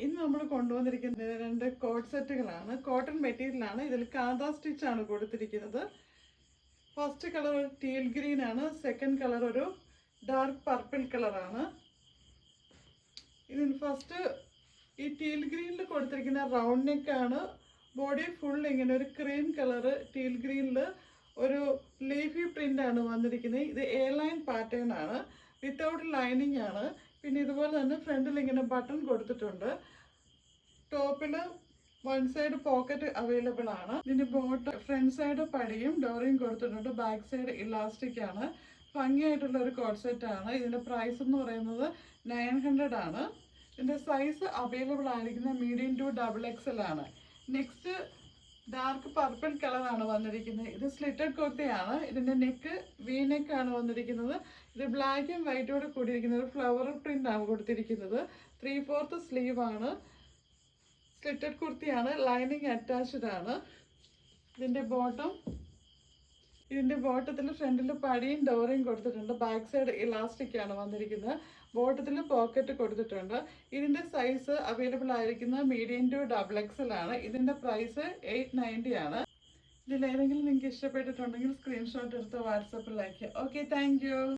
ഇന്ന് നമ്മൾ കൊണ്ടുവന്നിരിക്കുന്നത് രണ്ട് കോട്ട് സെറ്റുകളാണ്. കോട്ടൺ മെറ്റീരിയലാണ്. ഇതിൽ കാന്ത സ്റ്റിച്ച് ആണ് കൊടുത്തിരിക്കുന്നത്. ഫസ്റ്റ് കളർ ഒരു ടീൽ ഗ്രീൻ ആണ്. സെക്കൻഡ് കളർ ഒരു ഡാർക്ക് പർപ്പിൾ കളറാണ്. ഇതിന് ഫസ്റ്റ് ഈ ടീൽ ഗ്രീനിൽ കൊടുത്തിരിക്കുന്ന റൗണ്ട് നെക്ക് ആണ്. ബോഡി ഫുൾ ഇങ്ങനെ ഒരു ക്രീം കളർ ടീൽ ഗ്രീനിൽ ഒരു ലീഫി പ്രിന്റ് ആണ് വന്നിരിക്കുന്നത്. ഇത് എ ലൈൻ പാറ്റേൺ ആണ്, വിത്തൗട്ട് ലൈനിങ് ആണ്. പിന്നെ ഇതുപോലെ തന്നെ ഫ്രണ്ടിൽ ഇങ്ങനെ ബട്ടൺ കൊടുത്തിട്ടുണ്ട്. ടോപ്പിൽ വൺ സൈഡ് പോക്കറ്റ് അവൈലബിൾ ആണ്. ഇതിന്റെ ബോട്ടം ഫ്രണ്ട് സൈഡ് പടിയും ഡോറിയും കൊടുത്തിട്ടുണ്ട്. ബാക്ക് സൈഡ് ഇലാസ്റ്റിക് ആണ്. ഭംഗിയായിട്ടുള്ള ഒരു കോട്ട് സെറ്റ് ആണ്. ഇതിന്റെ പ്രൈസ് എന്ന് പറയുന്നത് 900 ആണ്. ഇതിന്റെ സൈസ് അവൈലബിൾ ആയിരിക്കുന്ന മീഡിയം ടു XXL ആണ്. നെക്സ്റ്റ് ഡാർക്ക് പർപ്പിൾ കളറാണ് വന്നിരിക്കുന്നത്. ഇത് സ്ലിറ്റഡ് കുർത്തിയാണ്. ഇതിന്റെ നെക്ക് വി നെക്ക് ആണ് വന്നിരിക്കുന്നത്. ഇത് ബ്ലാക്കും വൈറ്റോട് കൂടിയിരിക്കുന്ന ഒരു ഫ്ലവർ പ്രിന്റ് ആണ് കൊടുത്തിരിക്കുന്നത്. 3/4 സ്ലീവ് ആണ്. സ്ലിറ്റഡ് കുർത്തിയാണ്. ലൈനിങ് അറ്റാച്ച്ഡ് ആണ്. ഇതിന്റെ ബോട്ടത്തിൽ ഫ്രണ്ടിൽ പടിയും ഡോറിയും കൊടുത്തിട്ടുണ്ട്. ബാക്ക് സൈഡ് ഇലാസ്റ്റിക് ആണ് വന്നിരിക്കുന്നത്. ബോട്ടത്തിൽ പോക്കറ്റ് കൊടുത്തിട്ടുണ്ട്. ഇതിന്റെ സൈസ് അവൈലബിൾ ആയിരിക്കുന്ന മീഡിയം ടു XXL ആണ്. ഇതിന്റെ പ്രൈസ് 890 ആണ്. ഇതിലേതെങ്കിലും നിങ്ങൾക്ക് ഇഷ്ടപ്പെട്ടിട്ടുണ്ടെങ്കിൽ സ്ക്രീൻഷോട്ട് എടുത്ത് വാട്സാപ്പിൽ അയക്കുക. Okay, thank you.